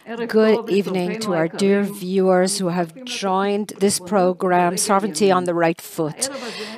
Good evening to our dear viewers who have joined this program, Sovereignty on the Right Foot.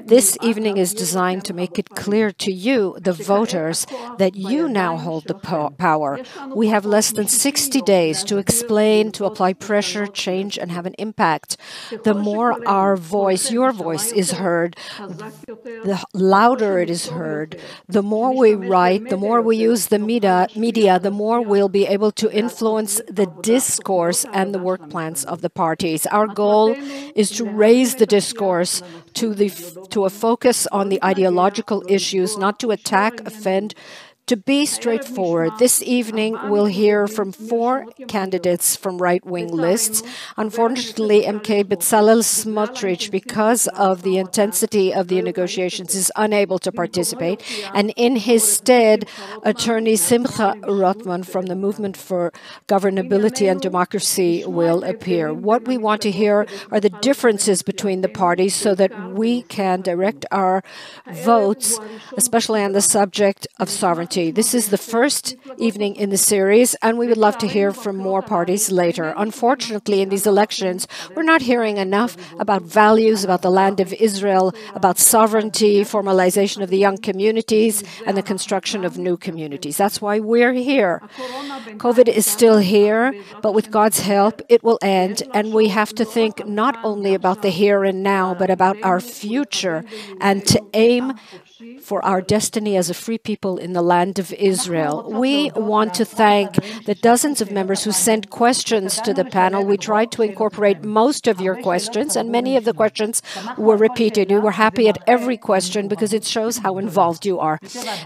This evening is designed to make it clear to you, the voters, that you now hold the power. We have less than 60 days to explain, to apply pressure, change, and have an impact. The more our voice, your voice, is heard, the louder it is heard. The more we write, the more we use the media, the more we'll be able to influence the discourse and the work plans of the parties. Our goal is to raise the discourse to a focus on the ideological issues, not to attack, offend, to be straightforward. This evening, we'll hear from 4 candidates from right-wing lists. Unfortunately, MK Bezalel Smotrich, because of the intensity of the negotiations, is unable to participate. And in his stead, attorney Simcha Rotman from the Movement for Governability and Democracy will appear. What we want to hear are the differences between the parties so that we can direct our votes, especially on the subject of sovereignty. This is the first evening in the series, and we would love to hear from more parties later. Unfortunately, in these elections, we're not hearing enough about values, about the land of Israel, about sovereignty, formalization of the young communities, and the construction of new communities. That's why we're here. COVID is still here, but with God's help, it will end, and we have to think not only about the here and now, but about our future, and to aim for our destiny as a free people in the land of Israel. We want to thank the dozens of members who sent questions to the panel. We tried to incorporate most of your questions, and many of the questions were repeated. We were happy at every question because it shows how involved you are.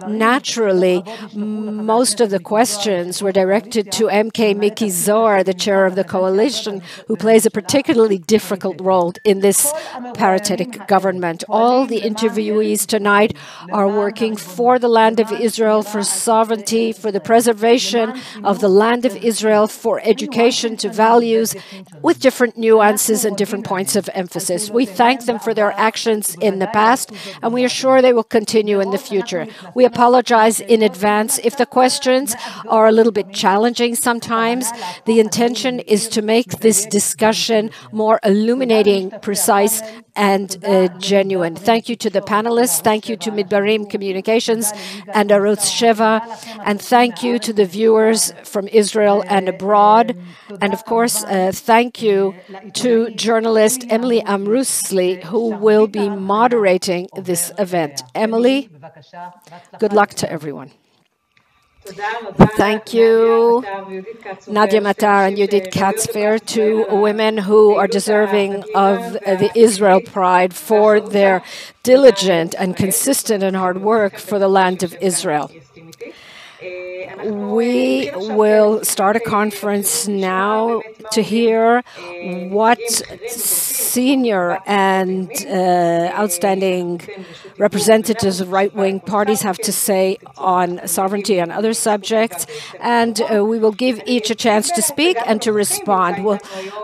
Naturally, most of the questions were directed to MK Miki Zohar, the chair of the coalition, who plays a particularly difficult role in this paritatic government. All the interviewees tonight are working for the land of Israel, for sovereignty, for the preservation of the land of Israel, for education to values, with different nuances and different points of emphasis. We thank them for their actions in the past, and we are sure they will continue in the future. We apologize in advance if the questions are a little bit challenging sometimes. The intention is to make this discussion more illuminating, precise, and genuine. Thank you to the panelists. Thank you to Midbarim Communications and Arutz Sheva. And thank you to the viewers from Israel and abroad. And of course, thank you to journalist Emily Amrusli, who will be moderating this event. Emily, good luck to everyone. Thank you, Nadia Matar and Judith Katzfer, two women who are deserving of the Israel Pride for their diligent and consistent and hard work for the land of Israel. We will start a conference now to hear what senior and outstanding representatives of right-wing parties have to say on sovereignty and other subjects, and we will give each a chance to speak and to respond.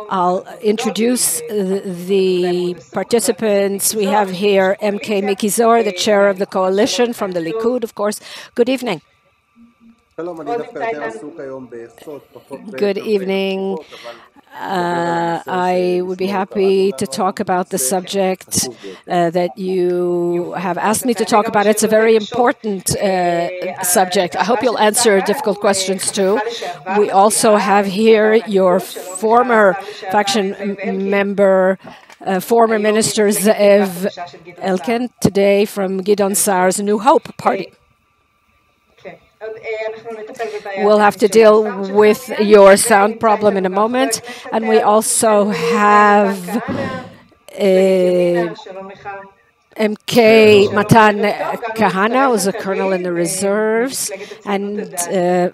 I'll introduce the participants. We have here MK Miki Zohar, the chair of the coalition from the Likud, of course. Good evening. Good evening. I would be happy to talk about the subject that you have asked me to talk about. It's a very important subject. I hope you'll answer difficult questions too. We also have here your former faction member, former Minister Ze'ev Elkin, today from Gidon Saar's New Hope party. We'll have to deal with your sound problem in a moment. And we also have MK Matan Kahana, who's a colonel in the reserves, and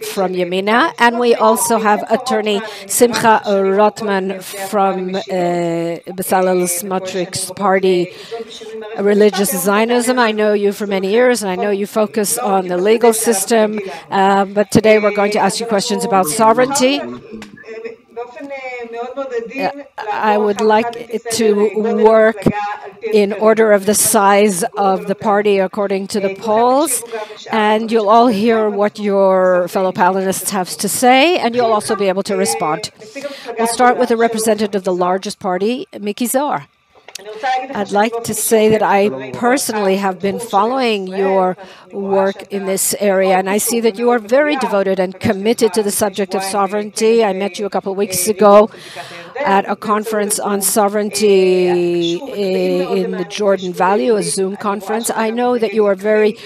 from Yemina. And we also have attorney Simcha Rotman from Bezalel Smotrich's party, Religious Zionism. I know you for many years, and I know you focus on the legal system, but today we're going to ask you questions about sovereignty. I would like to work in order of the size of the party according to the polls. And you'll all hear what your fellow panelists have to say, and you'll also be able to respond. We'll start with a representative of the largest party, Miki Zohar. I'd like to say that I personally have been following your work in this area, and I see that you are very devoted and committed to the subject of sovereignty. I met you a couple of weeks ago at a conference on sovereignty in the Jordan Valley, a Zoom conference. I know that you are very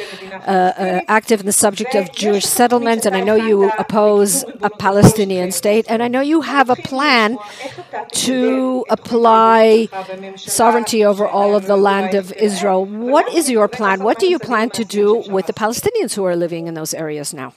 active in the subject of Jewish settlement, and I know you oppose a Palestinian state, and I know you have a plan to apply sovereignty over all of the land of Israel. What is your plan? What do you plan to do with the Palestinians who are living in those areas now?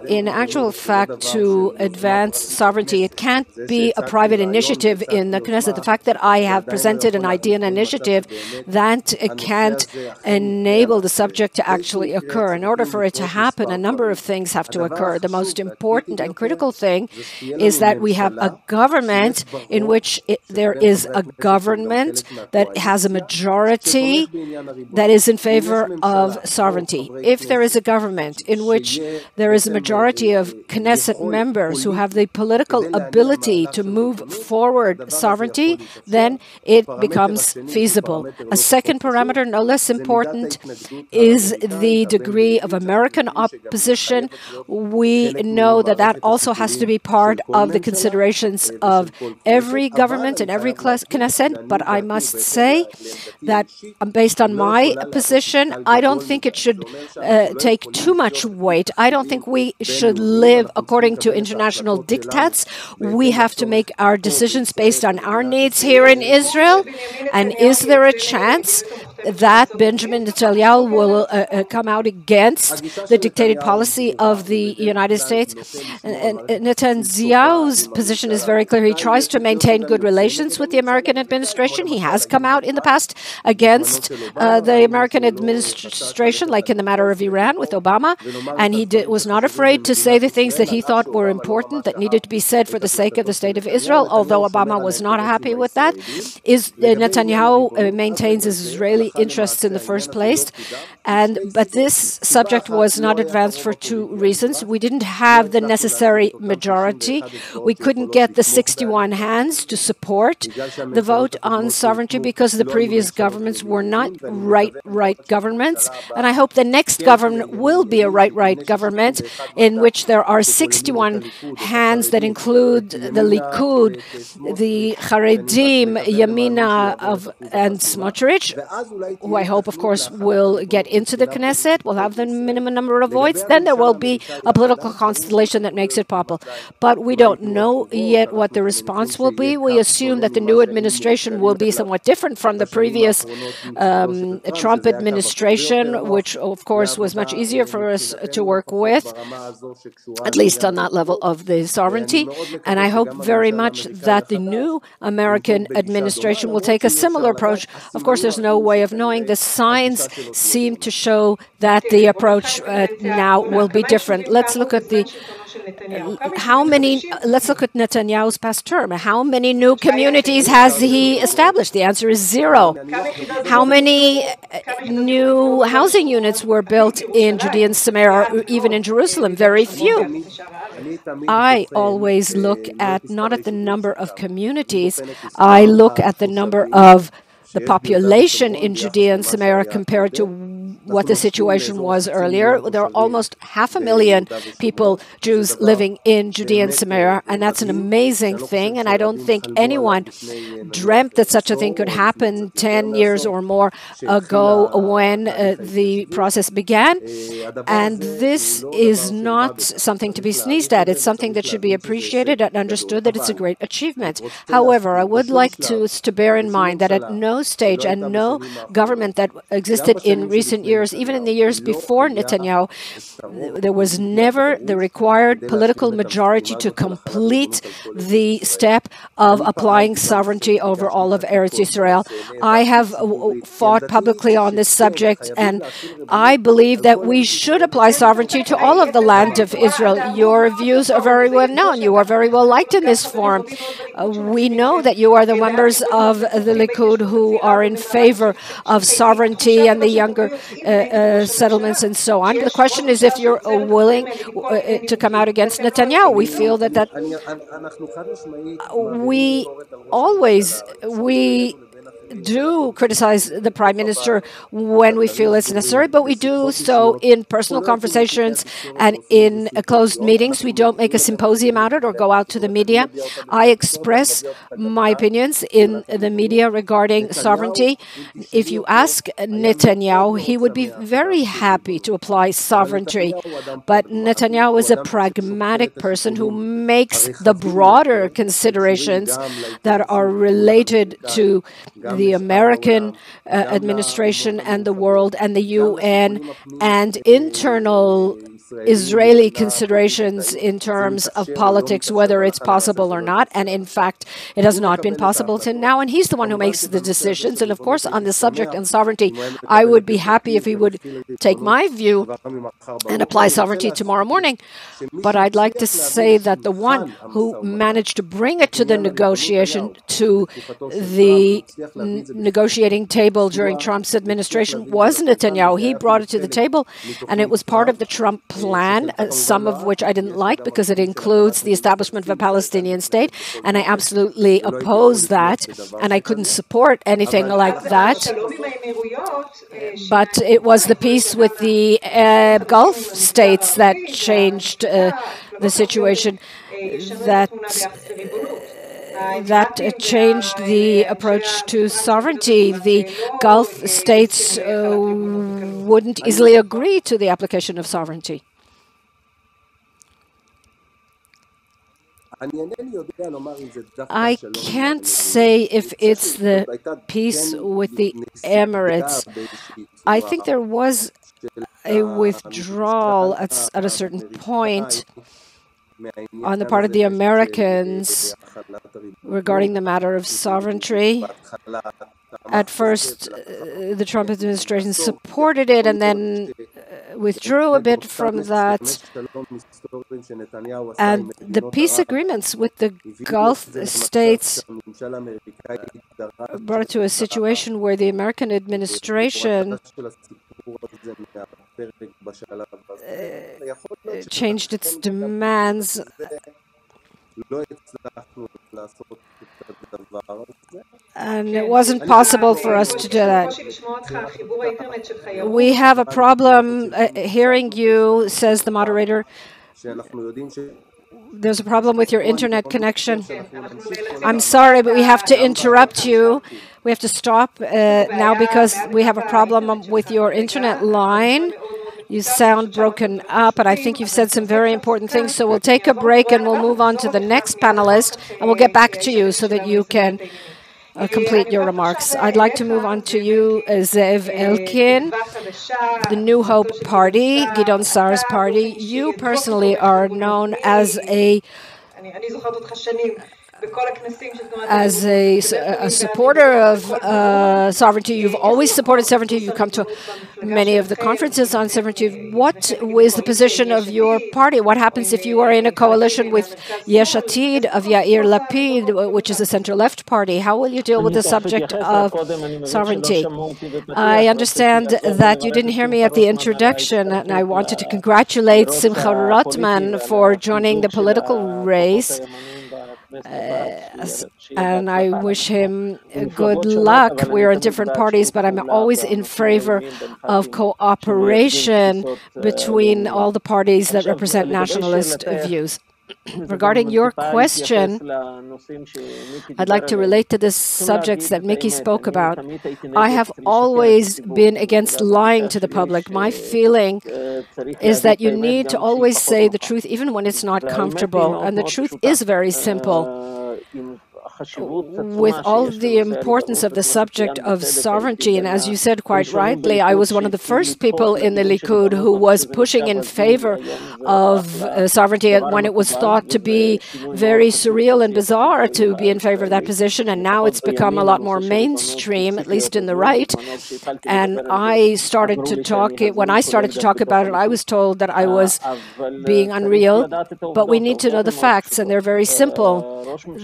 In actual fact, to advance sovereignty, it can't be a private initiative in the Knesset. The fact that I have presented an idea and initiative, that can't enable the subject to actually occur. In order for it to happen, a number of things have to occur. The most important and critical thing is that we have a government in which there is a government that has a majority that is in favor of sovereignty. If there is a government in which there is a majority of Knesset members who have the political ability to move forward sovereignty, then it becomes feasible. A second parameter, no less important, is the degree of American opposition. We know that that also has to be part of the considerations of every government and every Knesset, but I must say that based on my position, I don't think it should take too much weight. I don't think we should live according to international diktats. We have to make our decisions based on our needs here in Israel. And is there a chance that Benjamin Netanyahu will come out against the dictated policy of the United States? And Netanyahu's position is very clear. He tries to maintain good relations with the American administration. He has come out in the past against the American administration, like in the matter of Iran with Obama, and he was not afraid to say the things that he thought were important, that needed to be said for the sake of the state of Israel, although Obama was not happy with that. Netanyahu maintains his Israeli interests in the first place, but this subject was not advanced for two reasons. We didn't have the necessary majority. We couldn't get the 61 hands to support the vote on sovereignty because the previous governments were not right governments, and I hope the next government will be a right government in which there are 61 hands that include the Likud, the Haredim, Yamina and Smotrich, who I hope, of course, will get into the Knesset, will have the minimum number of votes. Then there will be a political constellation that makes it possible. But we don't know yet what the response will be. We assume that the new administration will be somewhat different from the previous Trump administration, which, of course, was much easier for us to work with, at least on that level of the sovereignty. And I hope very much that the new American administration will take a similar approach. Of course, there's no way of knowing. The signs seem to show that the approach now will be different. Let's look at Netanyahu's past term. How many new communities has he established? The answer is 0. How many new housing units were built in Judea and Samaria, or even in Jerusalem? Very few. I always look at not at the number of communities, I look at the number of the population in Judea and Samaria compared to what the situation was earlier. There are almost 500,000 people, Jews, living in Judea and Samaria, and that's an amazing thing. And I don't think anyone dreamt that such a thing could happen 10 years or more ago when the process began. And this is not something to be sneezed at. It's something that should be appreciated and understood that it's a great achievement. However, I would like to bear in mind that at no stage and no government that existed in recent years, even in the years before Netanyahu, there was never the required political majority to complete the step of applying sovereignty over all of Eretz Israel. I have fought publicly on this subject, and I believe that we should apply sovereignty to all of the land of Israel. Your views are very well known. You are very well liked in this forum. We know that you are the members of the Likud who are in favor of sovereignty and the younger settlements and so on. The question is if you're willing to come out against Netanyahu. We feel that we do criticize the Prime Minister when we feel it's necessary, but we do so in personal conversations and in closed meetings. We don't make a symposium out of it or go out to the media. I express my opinions in the media regarding sovereignty. If you ask Netanyahu, he would be very happy to apply sovereignty. But Netanyahu is a pragmatic person who makes the broader considerations that are related to the American administration and the world and the UN and internal Israeli considerations in terms of politics, whether it's possible or not. And in fact, it has not been possible till now. And he's the one who makes the decisions. And of course, on the subject and sovereignty, I would be happy if he would take my view and apply sovereignty tomorrow morning. But I'd like to say that the one who managed to bring it to the negotiation, to the negotiating table during Trump's administration was Netanyahu. He brought it to the table, and it was part of the Trump plan, some of which I didn't like because it includes the establishment of a Palestinian state, and I absolutely oppose that, and I couldn't support anything like that. But it was the peace with the Gulf states that changed the situation, that changed the approach to sovereignty. The Gulf states wouldn't easily agree to the application of sovereignty. I can't say if it's the peace with the Emirates. I think there was a withdrawal at a certain point on the part of the Americans regarding the matter of sovereignty. At first, the Trump administration supported it and then withdrew a bit from that. And the peace agreements with the Gulf states brought it to a situation where the American administration changed its demands. And it wasn't possible for us to do that. We have a problem hearing you, says the moderator. There's a problem with your internet connection. I'm sorry, but we have to interrupt you. We have to stop now because we have a problem with your internet line. You sound broken up, and I think you've said some very important things. So we'll take a break and we'll move on to the next panelist, and we'll get back to you so that you can complete your remarks. I'd like to move on to you, Zev Elkin, the New Hope Party, Gidon Saar's party. You personally are known as a supporter of sovereignty. You've always supported sovereignty. You come to many of the conferences on sovereignty. What is the position of your party? What happens if you are in a coalition with Yesh Atid of Yair Lapid, which is a center-left party? How will you deal with the subject of sovereignty? I understand that you didn't hear me at the introduction, and I wanted to congratulate Simcha Rotman for joining the political race. And I wish him good luck. We're in different parties, but I'm always in favor of cooperation between all the parties that represent nationalist views. Regarding your question, I'd like to relate to the subjects that Mickey spoke about. I have always been against lying to the public. My feeling is that you need to always say the truth, even when it's not comfortable. And the truth is very simple. with all the importance of the subject of sovereignty, and as you said quite rightly, I was one of the first people in the Likud who was pushing in favor of sovereignty when it was thought to be very surreal and bizarre to be in favor of that position, and now it's become a lot more mainstream, at least in the right. And when I started to talk about it, I was told that I was being unreal, but we need to know the facts, and they're very simple.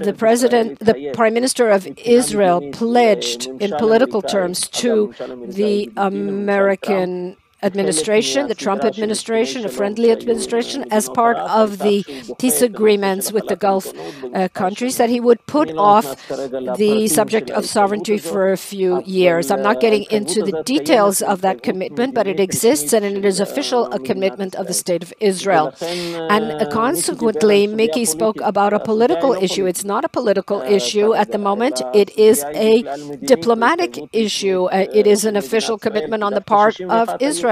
The Prime Minister of Israel pledged in political terms to the American administration, the Trump administration, a friendly administration, as part of the peace agreements with the Gulf countries, that he would put off the subject of sovereignty for a few years. I'm not getting into the details of that commitment, but it exists and it is official, a commitment of the State of Israel. And consequently, Mickey spoke about a political issue. It's not a political issue at the moment. It is a diplomatic issue. It is an official commitment on the part of Israel.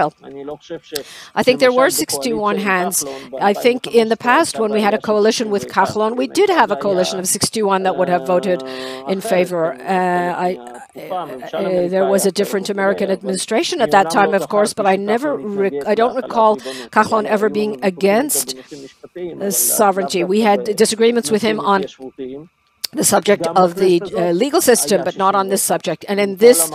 I think there were 61 hands. I think in the past, when we had a coalition with Kahlon, we did have a coalition of 61 that would have voted in favor. There was a different American administration at that time, of course, but I don't recall Kahlon ever being against sovereignty. We had disagreements with him on the subject of the legal system, but not on this subject. And in this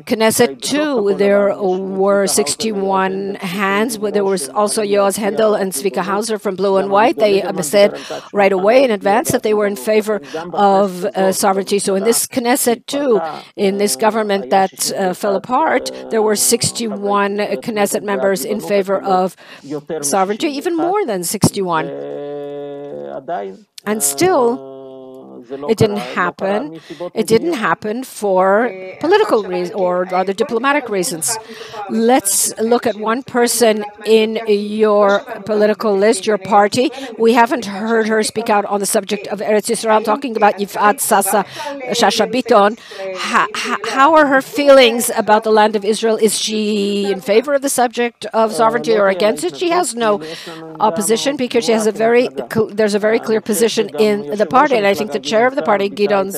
Knesset too, there were 61 hands. There was also Yoaz Hendel and Zvika Hauser from Blue and White. They said right away in advance that they were in favor of sovereignty. So in this Knesset too, in this government that fell apart, there were 61 Knesset members in favor of sovereignty, even more than 61. And still, it didn't happen. It didn't happen for political reasons, or rather diplomatic reasons. Let's look at one person in your political list, your party. We haven't heard her speak out on the subject of Eretz Yisrael. I'm talking about Yifat Shasha Biton. How are her feelings about the land of Israel? Is she in favor of the subject of sovereignty or against it? She has no opposition because she has there's a very clear position in the party, and I think the chair of the party, Gideon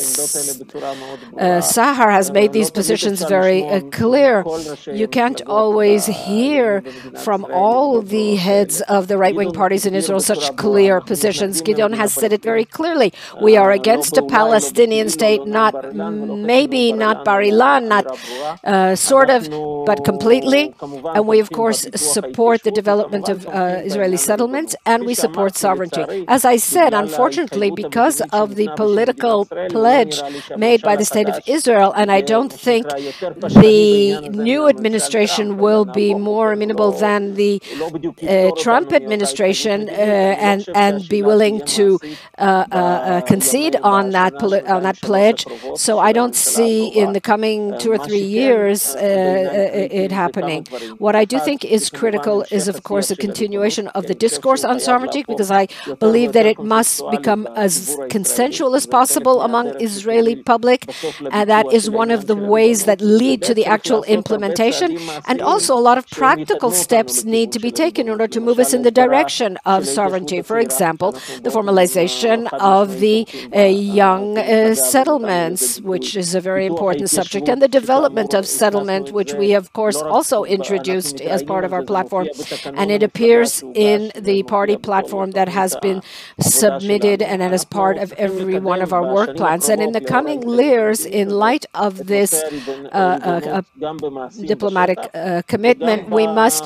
Sahar, has made these positions very clear. You can't always hear from all the heads of the right-wing parties in Israel such clear positions. Gideon has said it very clearly. We are against a Palestinian state, maybe not Bar Ilan, not sort of, but completely. And we, of course, support the development of Israeli settlements, and we support sovereignty. As I said, unfortunately, because of the political pledge made by the State of Israel, and I don't think the new administration will be more amenable than the Trump administration and be willing to concede on that pledge. So I don't see in the coming 2 or 3 years it happening. What I do think is critical is, of course, a continuation of the discourse on sovereignty, because I believe that it must become as consensual as possible among Israeli public, and that is one of the ways that lead to the actual implementation. And also, a lot of practical steps need to be taken in order to move us in the direction of sovereignty. For example, the formalization of the young settlements, which is a very important subject, and the development of settlement, which we, of course, also introduced as part of our platform. And it appears in the party platform that has been submitted and as part of every one of our work plans. And in the coming years, in light of this diplomatic commitment, we must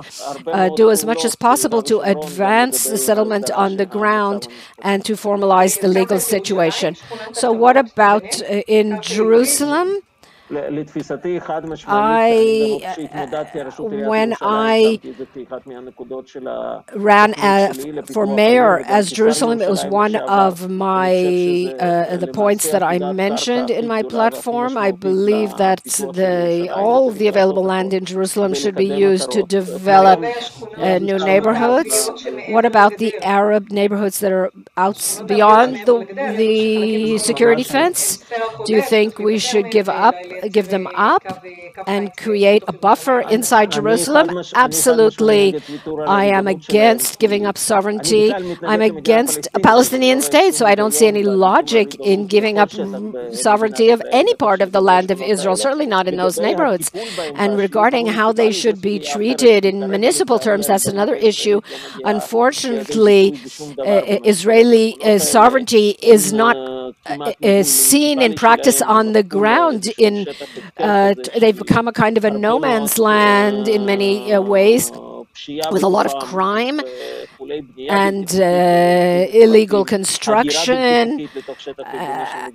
do as much as possible to advance the settlement on the ground and to formalize the legal situation. So what about in Jerusalem? When I ran for mayor as Jerusalem, it was one of my the points that I mentioned in my platform. I believe that all the available land in Jerusalem should be used to develop new neighborhoods. What about the Arab neighborhoods that are beyond the security fence? Do you think we should give up give them up and create a buffer inside Jerusalem? Absolutely. I am against giving up sovereignty. I'm against a Palestinian state, so I don't see any logic in giving up sovereignty of any part of the land of Israel, certainly not in those neighborhoods. And regarding how they should be treated in municipal terms, that's another issue. Unfortunately, Israeli sovereignty is not seen in practice on the ground. They've become a kind of a no man's land in many ways, with a lot of crime and illegal construction,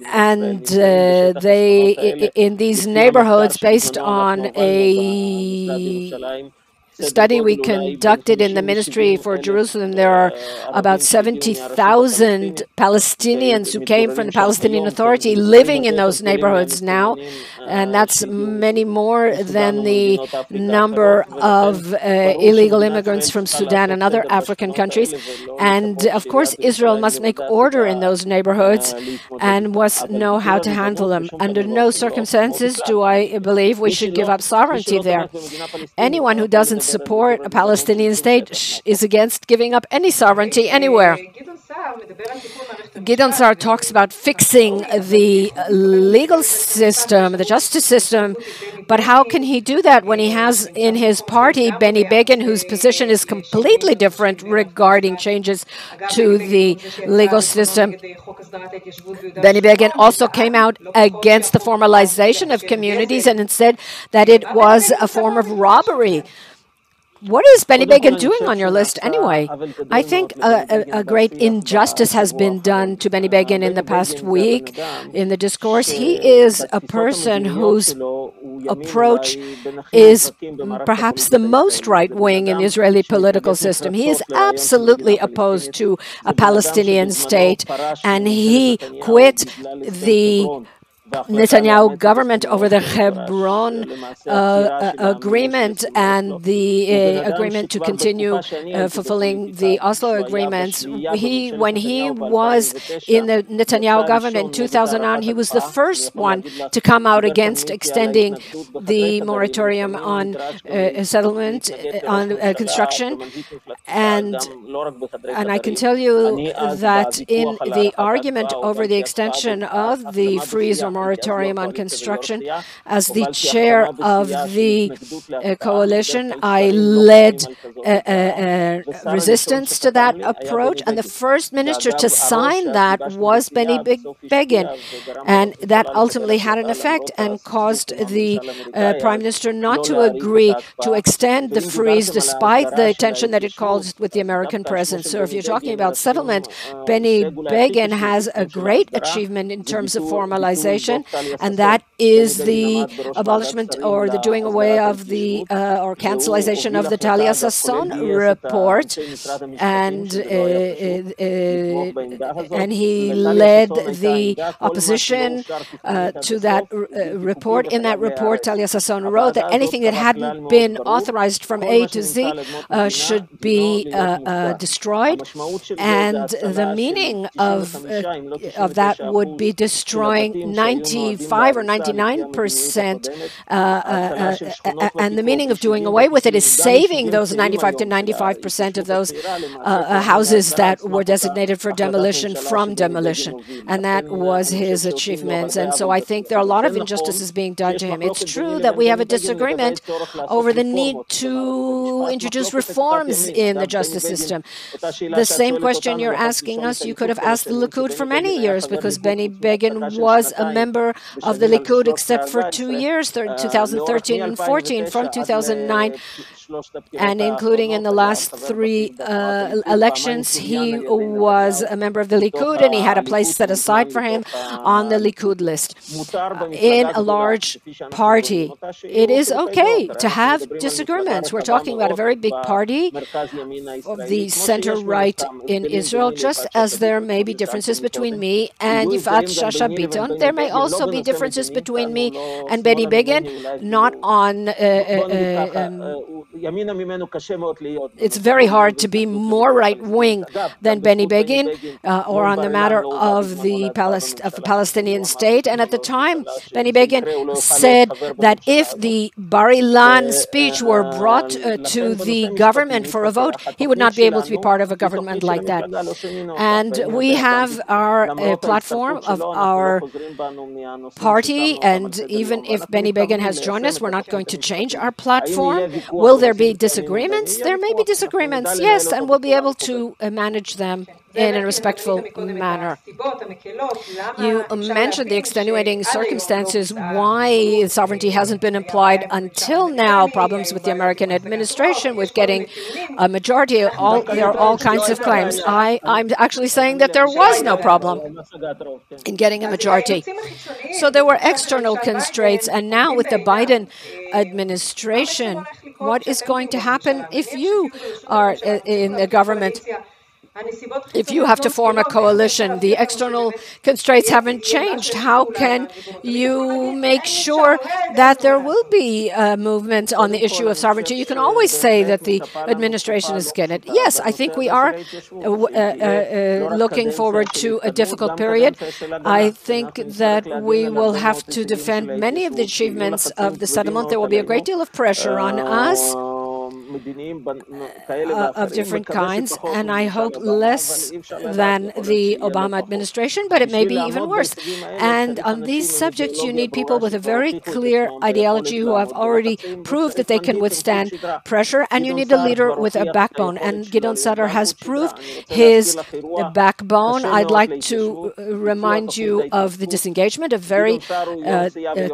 and they in these neighborhoods, based on a study we conducted in the Ministry for Jerusalem, there are about 70,000 Palestinians who came from the Palestinian Authority living in those neighborhoods now, and that's many more than the number of illegal immigrants from Sudan and other African countries. And of course, Israel must make order in those neighborhoods and must know how to handle them. Under no circumstances do I believe we should give up sovereignty there. Anyone who doesn't support a Palestinian state is against giving up any sovereignty anywhere. Gideon Sa'ar talks about fixing the legal system, the justice system, but how can he do that when he has in his party Benny Begin, whose position is completely different regarding changes to the legal system? Benny Begin also came out against the formalization of communities and said that it was a form of robbery. What is Benny Begin doing on your list anyway? I think a great injustice has been done to Benny Begin in the past week in the discourse. He is a person whose approach is perhaps the most right-wing in the Israeli political system. He is absolutely opposed to a Palestinian state, and he quit the Netanyahu government over the Hebron agreement and the agreement to continue fulfilling the Oslo agreements. When he was in the Netanyahu government in 2009, he was the first one to come out against extending the moratorium on settlement, on construction. And I can tell you that in the argument over the extension of the freeze or moratorium on construction, as the chair of the coalition, I led resistance to that approach, and the first minister to sign that was Benny Begin, and that ultimately had an effect and caused the prime minister not to agree to extend the freeze despite the tension that it caused with the American presence. So if you're talking about settlement, Benny Begin has a great achievement in terms of formalization, and that is the abolishment or the doing away of the or cancellation of the Talia Sasson report, and he led the opposition to that report. In that report, Talia Sasson wrote that anything that hadn't been authorized from A to Z should be destroyed, and the meaning of that would be destroying 95 or 99%, and the meaning of doing away with it is saving those 95 to 95% of those houses that were designated for demolition from demolition, and that was his achievements. And so I think there are a lot of injustices being done to him. It's true that we have a disagreement over the need to introduce reforms in the justice system. The same question you're asking us, you could have asked the Likud for many years, because Benny Begin was a member of the Likud except for 2 years, 2013 and 14. From 2009 and including in the last 3 elections, he was a member of the Likud, and he had a place set aside for him on the Likud list. In a large party, it is okay to have disagreements. We're talking about a very big party of the center-right in Israel, just as there may be differences between me and Yifat Shasha Biton. There may also be differences between me and Benny Begin, not on it's very hard to be more right-wing than Benny Begin, or on the matter of the Palestinian state. And at the time, Benny Begin said that if the Bar Ilan speech were brought to the government for a vote, he would not be able to be part of a government like that. And we have our platform of our party, and even if Benny Begin has joined us, we're not going to change our platform. Will there be disagreements? There may be disagreements, yes, and we'll be able to manage them in a respectful manner. You mentioned the extenuating circumstances why sovereignty hasn't been applied until now, problems with the American administration, with getting a majority. There are all kinds of claims. I'm actually saying that there was no problem in getting a majority. So there were external constraints, and now with the Biden administration, what is going to happen if you are in the government? If you have to form a coalition, the external constraints haven't changed. How can you make sure that there will be movement on the issue of sovereignty? You can always say that the administration is getting it. Yes, I think we are looking forward to a difficult period. I think that we will have to defend many of the achievements of the settlement. There will be a great deal of pressure on us of different kinds, and I hope less than the Obama administration, but it may be even worse. And on these subjects, you need people with a very clear ideology who have already proved that they can withstand pressure, and you need a leader with a backbone. And Gideon Saar has proved his backbone. I'd like to remind you of the disengagement, a very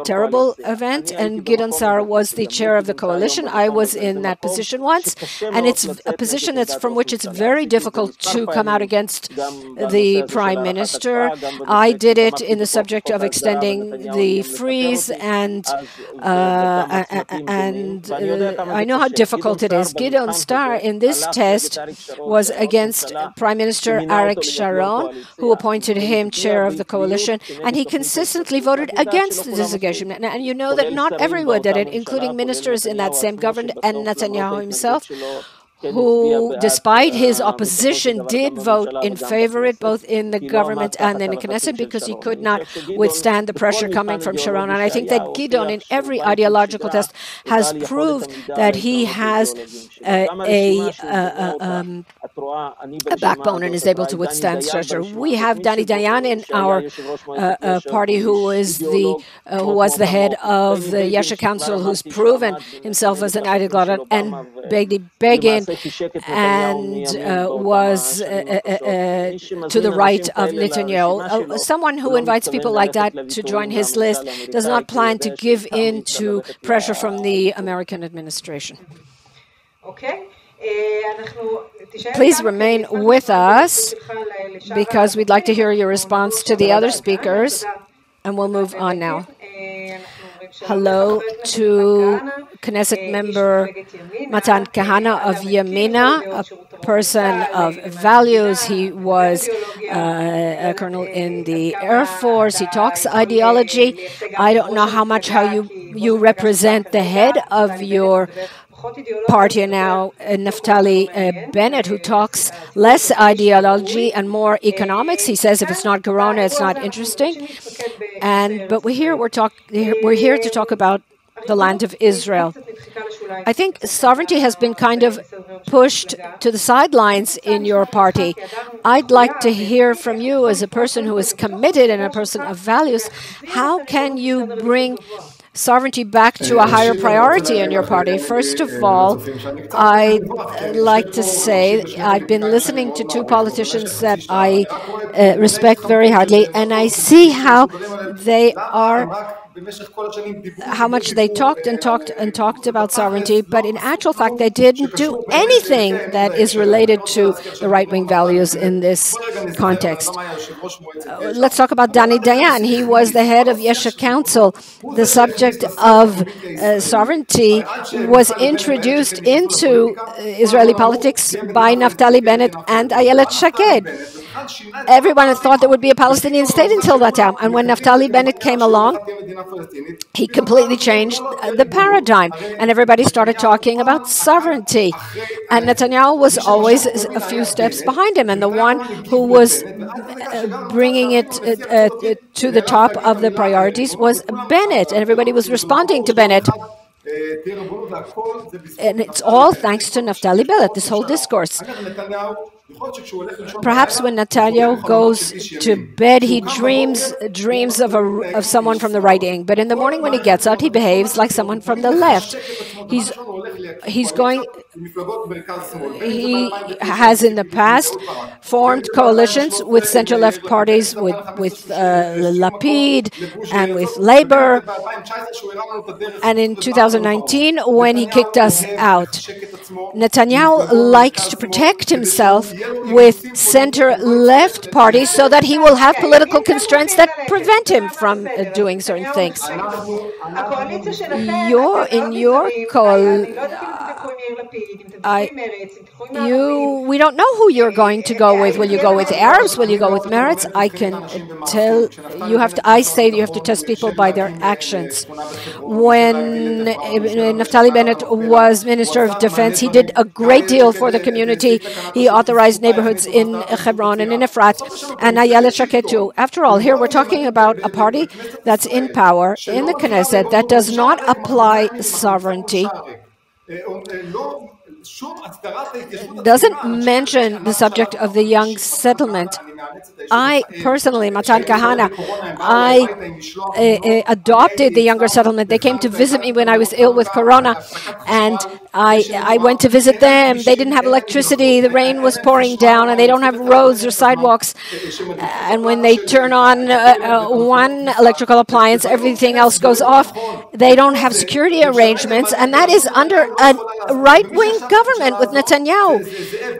terrible event, and Gideon Saar was the chair of the coalition. I was in that position once, and it's a position from which it's very difficult to come out against the prime minister. I did it in the subject of extending the freeze, and I know how difficult it is. Gideon Saar in this test was against Prime Minister Ariel Sharon, who appointed him chair of the coalition, and he consistently voted against the disengagement. And you know that not everyone did it, including ministers in that same government and Netanyahu himself, who, despite his opposition, did vote in favor of it, both in the government and in the Knesset, because he could not withstand the pressure coming from Sharon. And I think that Gideon, in every ideological test, has proved that he has a backbone and is able to withstand pressure. We have Dayan in our party, who was the head of the Yesha Council, who's proven himself as an ideologue, and Begin, and was to the right of Netanyahu. Someone who invites people like that to join his list does not plan to give in to pressure from the American administration. Please remain with us, because we'd like to hear your response to the other speakers, and we'll move on now. Hello to Knesset member Matan Kahana of Yamina, a person of values. He was a colonel in the Air Force. He talks ideology. I don't know how you represent the head of your party now, Naftali Bennett, who talks less ideology and more economics. He says if it's not Corona, it's not interesting. But we're here to talk about the land of Israel. I think sovereignty has been kind of pushed to the sidelines in your party. I'd like to hear from you, as a person who is committed and a person of values, how can you bring sovereignty back to a higher priority in your party? First of all, I'd like to say I've been listening to two politicians that I respect very highly, and I see how much they talked about sovereignty, but in actual fact, they didn't do anything that is related to the right-wing values in this context. Let's talk about Dayan. He was the head of Yesha Council. The subject of sovereignty was introduced into Israeli politics by Naftali Bennett and Ayelet Shaked. Everyone had thought there would be a Palestinian state until that time. And when Naftali Bennett came along, he completely changed the paradigm, and everybody started talking about sovereignty. And Netanyahu was always a few steps behind him, and the one who was bringing it to the top of the priorities was Bennett, and everybody was responding to Bennett. And it's all thanks to Naftali Bennett, this whole discourse. Perhaps when Netanyahu goes to bed, he dreams of someone from the right wing, but in the morning when he gets out, he behaves like someone from the left. He has in the past formed coalitions with center-left parties, with Lapid and with Labour. And in 2019, when he kicked us out, Netanyahu likes to protect himself with center-left parties so that he will have political constraints that prevent him from doing certain things. We don't know who you're going to go with. Will you go with Arabs? Will you go with Meretz? I can tell you I say you have to test people by their actions. When Naftali Bennett was Minister of Defense, he did a great deal for the community. He authorized neighborhoods in Hebron and in Efrat, and Ayelet Shaked too. After all, here we're talking about a party that's in power in the Knesset that does not apply sovereignty, doesn't mention the subject of the young settlement. I personally, Matan Kahana, I adopted the younger settlement. They came to visit me when I was ill with corona, and I went to visit them. They didn't have electricity, the rain was pouring down, and they don't have roads or sidewalks. And when they turn on one electrical appliance, everything else goes off. They don't have security arrangements, and that is under a right-wing government with Netanyahu.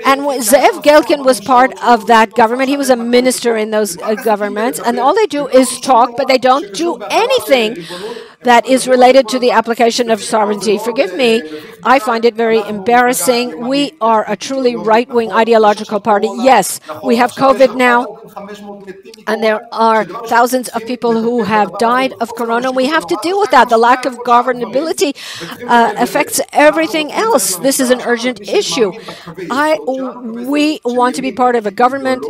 And Ze'ev Gelkin was part of that government. He was a minister in those governments, and all they do is talk, but they don't do anything that is related to the application of sovereignty. Forgive me, I find it very embarrassing. We are a truly right-wing ideological party. Yes, we have COVID now, and there are thousands of people who have died of corona. We have to deal with that. The lack of governability affects everything else. This is an urgent issue. We want to be part of a government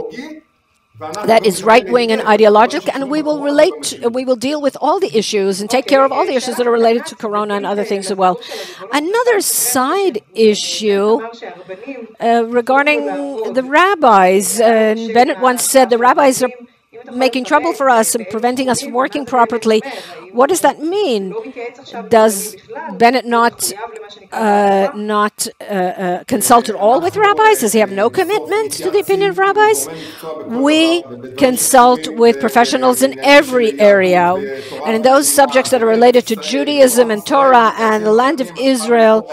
that is right-wing and ideological, and we will deal with all the issues and take care of all the issues that are related to corona and other things as well. Another side issue regarding the rabbis. Bennett once said the rabbis are making trouble for us and preventing us from working properly. What does that mean? Does Bennett not consult at all with rabbis? Does he have no commitment to the opinion of rabbis? We consult with professionals in every area, and in those subjects that are related to Judaism and Torah and the land of Israel,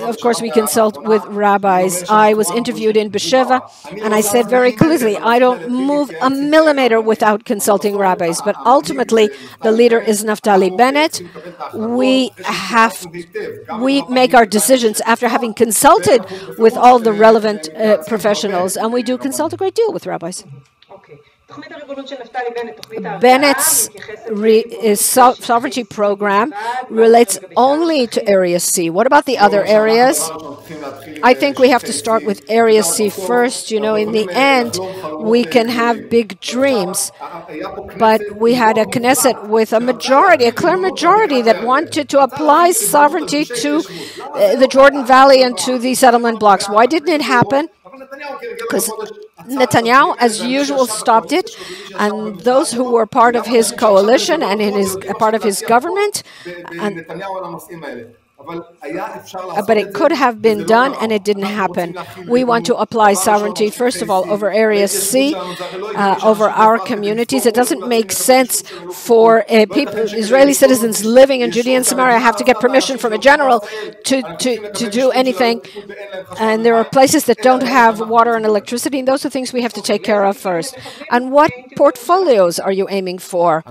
of course, we consult with rabbis. I was interviewed in Be'Sheva, and I said very clearly, I don't move a millimeter without consulting rabbis. But ultimately, the leader is Naftali Bennett. We make our decisions after having consulted with all the relevant professionals, and we do consult a great deal with rabbis. Bennett's sovereignty program relates only to Area C. What about the other areas? I think we have to start with Area C first. You know, in the end, we can have big dreams. But we had a Knesset with a majority, a clear majority, that wanted to apply sovereignty to the Jordan Valley and to the settlement blocks. Why didn't it happen? Because Netanyahu, as usual, stopped it, and those who were part of his coalition and part of his government, but it could have been done, and it didn't happen. We want to apply sovereignty, first of all, over Area C, over our communities. It doesn't make sense for Israeli citizens living in Judea and Samaria have to get permission from a general to do anything. And there are places that don't have water and electricity, and those are things we have to take care of first. And what portfolios are you aiming for?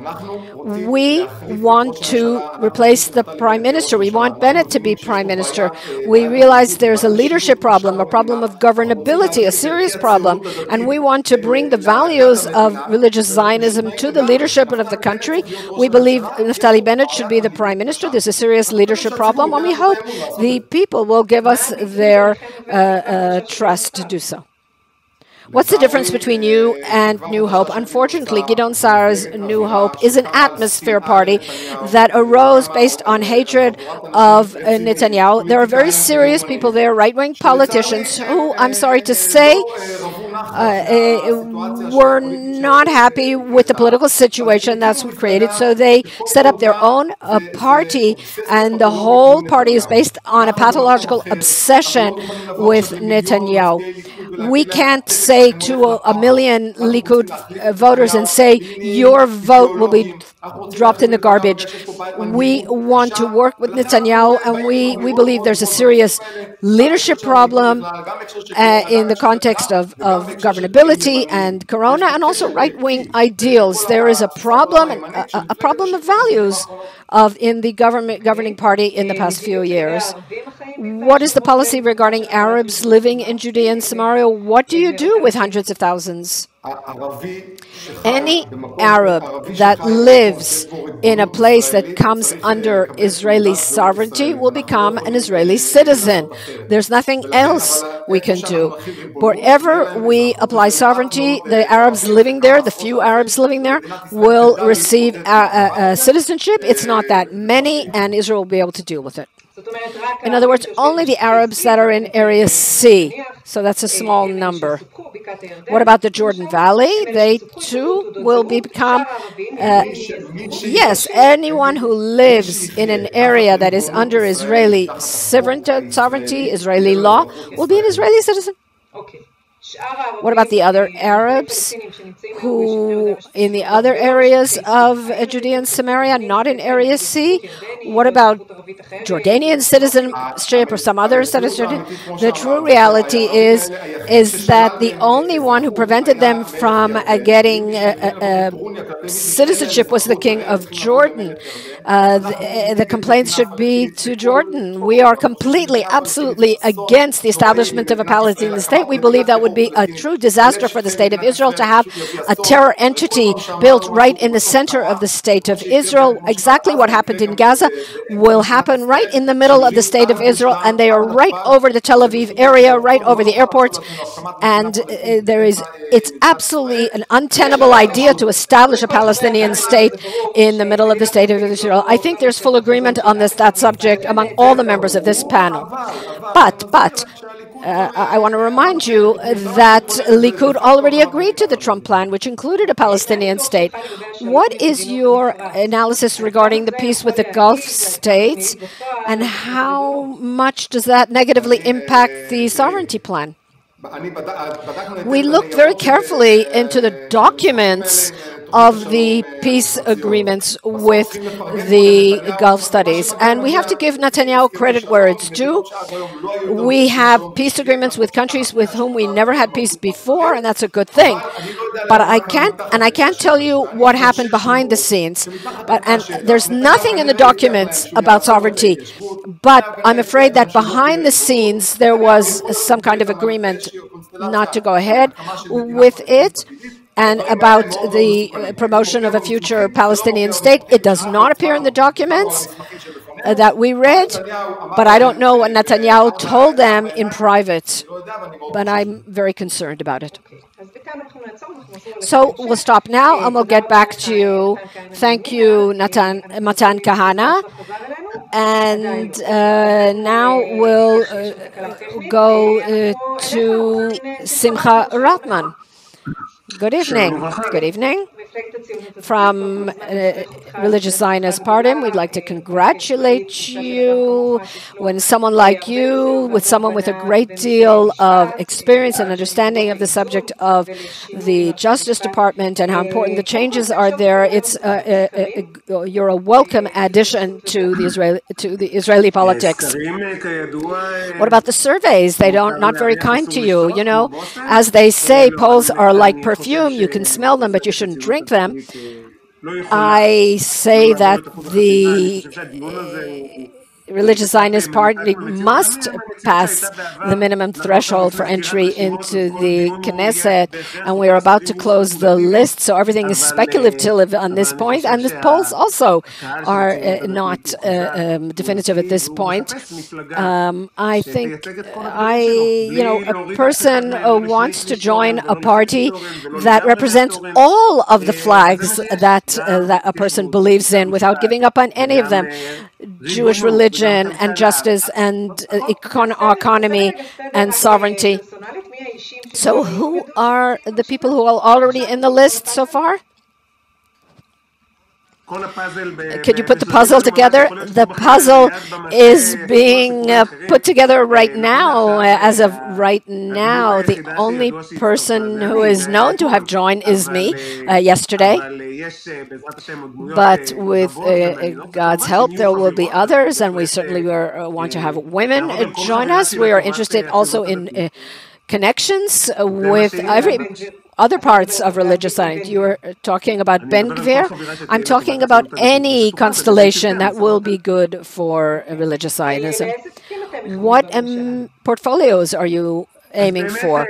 We want to replace the Prime Minister. We want Bennett get to be prime minister. We realize there's a leadership problem, a problem of governability, a serious problem, and we want to bring the values of religious Zionism to the leadership of the country. We believe Naftali Bennett should be the prime minister. There's a serious leadership problem, and we hope the people will give us their trust to do so. What's the difference between you and New Hope? Unfortunately, Gideon Saar's New Hope is an atmosphere party that arose based on hatred of Netanyahu. There are very serious people there, right-wing politicians, who, I'm sorry to say, were not happy with the political situation that's created. So they set up their own party, and the whole party is based on a pathological obsession with Netanyahu. We can't say to a million Likud voters and say, your vote will be dropped in the garbage. We want to work with Netanyahu, and we believe there's a serious leadership problem in the context of governability and Corona, and also right-wing ideals. There is a problem of values in the governing party in the past few years. What is the policy regarding Arabs living in Judea and Samaria? What do you do with hundreds of thousands? Any Arab that lives in a place that comes under Israeli sovereignty will become an Israeli citizen. There's nothing else we can do. Wherever we apply sovereignty, the Arabs living there, the few Arabs living there, will receive citizenship. It's not that many, and Israel will be able to deal with it. In other words, only the Arabs that are in Area C. So that's a small number. What about the Jordan Valley? They too will become, yes, anyone who lives in an area that is under Israeli sovereignty, Israeli law, will be an Israeli citizen. What about the other Arabs who in the other areas of Judea and Samaria, not in Area C? What about Jordanian citizenship or some other citizenship? The true reality is that the only one who prevented them from getting citizenship was the king of Jordan. The complaints should be to Jordan. We are completely, absolutely against the establishment of a Palestinian state. We believe that would be a true disaster for the state of Israel to have a terror entity built right in the center of the state of Israel. Exactly what happened in Gaza will happen right in the middle of the state of Israel, and they are right over the Tel Aviv area, right over the airport. And it's absolutely an untenable idea to establish a Palestinian state in the middle of the state of Israel. I think there's full agreement on that subject among all the members of this panel. But I want to remind you that Likud already agreed to the Trump plan, which included a Palestinian state. What is your analysis regarding the peace with the Gulf states, and how much does that negatively impact the sovereignty plan? We looked very carefully into the documents of the peace agreements with the Gulf studies. And we have to give Netanyahu credit where it's due. We have peace agreements with countries with whom we never had peace before, and that's a good thing. But I can't tell you what happened behind the scenes. And there's nothing in the documents about sovereignty. But I'm afraid that behind the scenes there was some kind of agreement not to go ahead with it. And about the promotion of a future Palestinian state, it does not appear in the documents that we read, but I don't know what Netanyahu told them in private, but I'm very concerned about it. So we'll stop now, and we'll get back to you. Thank you, Matan Kahana. And now we'll go to Simcha Ratman. Good evening. Good evening. From Religious Zionist Party, we'd like to congratulate you when someone like you, with someone with a great deal of experience and understanding of the subject of the Justice Department and how important the changes are there. You're a welcome addition to the Israeli politics. What about the surveys? They not very kind to you. You know, as they say, polls are like perfume. You can smell them, but you shouldn't drink them. I say that religious Zionist party must pass the minimum threshold for entry into the Knesset, and we are about to close the list, so everything is speculative on this point, and the polls also are not definitive at this point. I think a person wants to join a party that represents all of the flags that a person believes in without giving up on any of them. Jewish religion and justice and economy and sovereignty. So who are the people who are already in the list so far? Could you put the puzzle together? The puzzle is being put together right now. As of right now, the only person who is known to have joined is me yesterday. But with God's help, there will be others, and we certainly want to have women join us. We are interested also in connections with other parts of religious science. You were talking about Ben Gvir. I'm talking about any constellation that will be good for religious Zionism. What portfolios are you aiming for?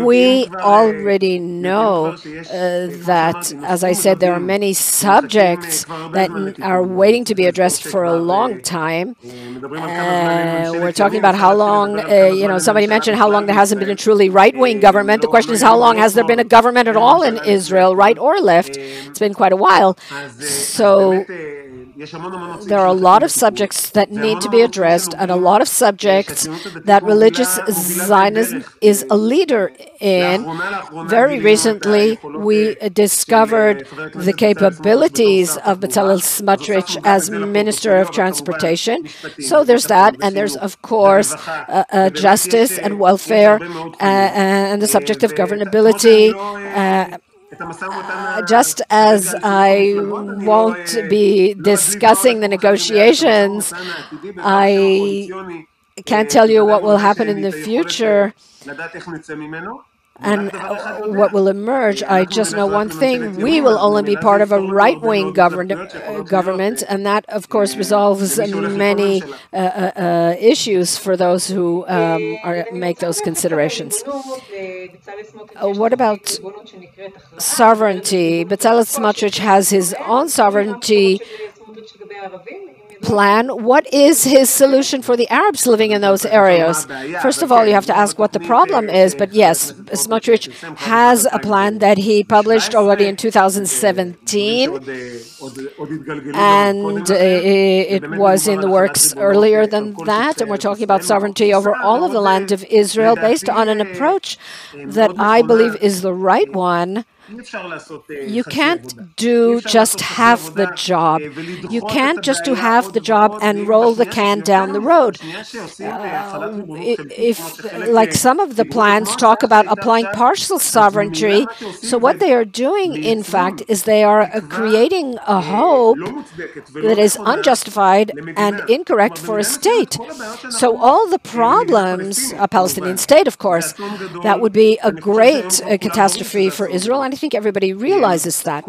We already know that, as I said, there are many subjects that are waiting to be addressed for a long time. We're talking about how long, somebody mentioned how long there hasn't been a truly right-wing government. The question is, how long has there been a government at all in Israel, right or left? It's been quite a while. So there are a lot of subjects that need to be addressed, and a lot of subjects that religious Zionism is a leader in. Very recently, we discovered the capabilities of Bezalel Smotrich as Minister of Transportation. So there's that, and there's, of course, justice and welfare, and the subject of governability. Just as I won't be discussing the negotiations, I can't tell you what will happen in the future and what will emerge. I just know one thing: we will only be part of a right-wing government, and that, of course, resolves many issues for those who make those considerations. What about sovereignty? Bezalel Smotrich has his own sovereignty plan. What is his solution for the Arabs living in those areas? First of all, you have to ask what the problem is. But yes, Smotrich has a plan that he published already in 2017, and it was in the works earlier than that. And we're talking about sovereignty over all of the land of Israel based on an approach that I believe is the right one. You can't do just half the job. You can't just do half the job and roll the can down the road. Like some of the plans talk about applying partial sovereignty, so what they are doing, in fact, is they are creating a hope that is unjustified and incorrect for a state. So all the problems, a Palestinian state, of course, that would be a great catastrophe for Israel, and I think everybody realizes that.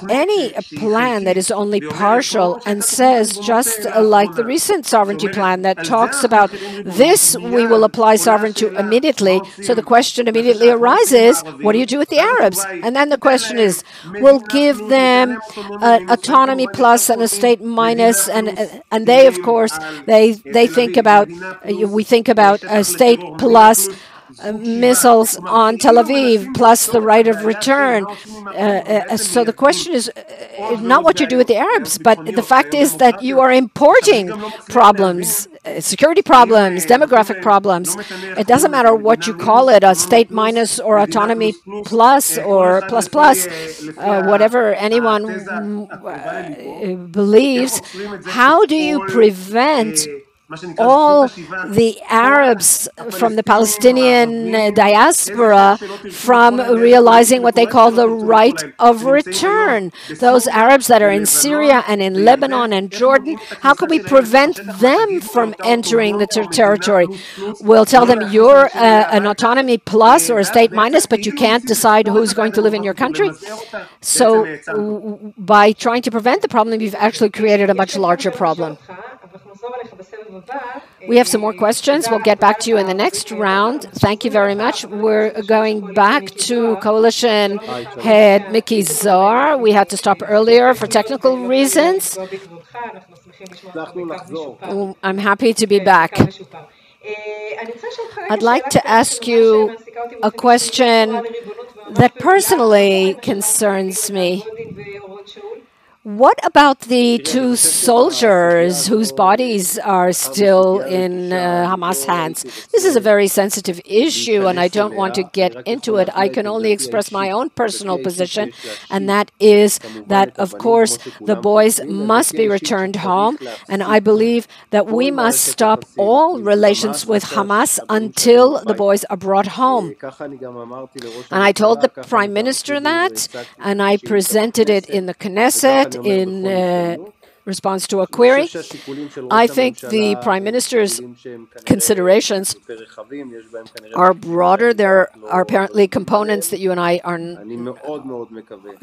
Any plan that is only partial and says, just like the recent sovereignty plan that talks about this, we will apply sovereignty immediately. So the question immediately arises, what do you do with the Arabs? And then the question is, we'll give them autonomy plus and a state minus, and they, of course, they think about, we think about a state plus missiles on Tel Aviv, plus the right of return. So the question is not what you do with the Arabs, but the fact is that you are importing problems, security problems, demographic problems. It doesn't matter what you call it, a state minus or autonomy plus or plus plus, whatever anyone believes. How do you prevent all the Arabs from the Palestinian diaspora from realizing what they call the right of return? Those Arabs that are in Syria and in Lebanon and Jordan, how can we prevent them from entering the territory? We'll tell them you're an autonomy plus or a state minus, but you can't decide who's going to live in your country. So by trying to prevent the problem, you've actually created a much larger problem. We have some more questions. We'll get back to you in the next round. Thank you very much. We're going back to Coalition Head Mickey Zohar. We had to stop earlier for technical reasons. I'm happy to be back. I'd like to ask you a question that personally concerns me. What about the two soldiers whose bodies are still in Hamas hands? This is a very sensitive issue, and I don't want to get into it. I can only express my own personal position, and that is that, of course, the boys must be returned home, and I believe that we must stop all relations with Hamas until the boys are brought home. And I told the Prime Minister that, and I presented it in the Knesset in response to a query. I think the Prime Minister's considerations are broader. There are apparently components that you and I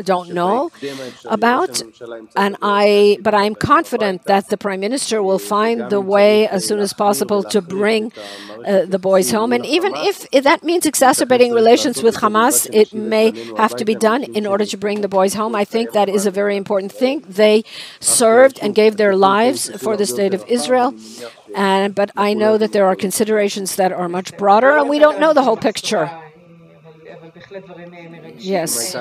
don't know about, but I'm confident that the Prime Minister will find the way as soon as possible to bring the boys home. And even if that means exacerbating relations with Hamas, it may have to be done in order to bring the boys home. I think that is a very important thing. They served and gave their lives for the state of Israel. But I know that there are considerations that are much broader, and we don't know the whole picture. Yes.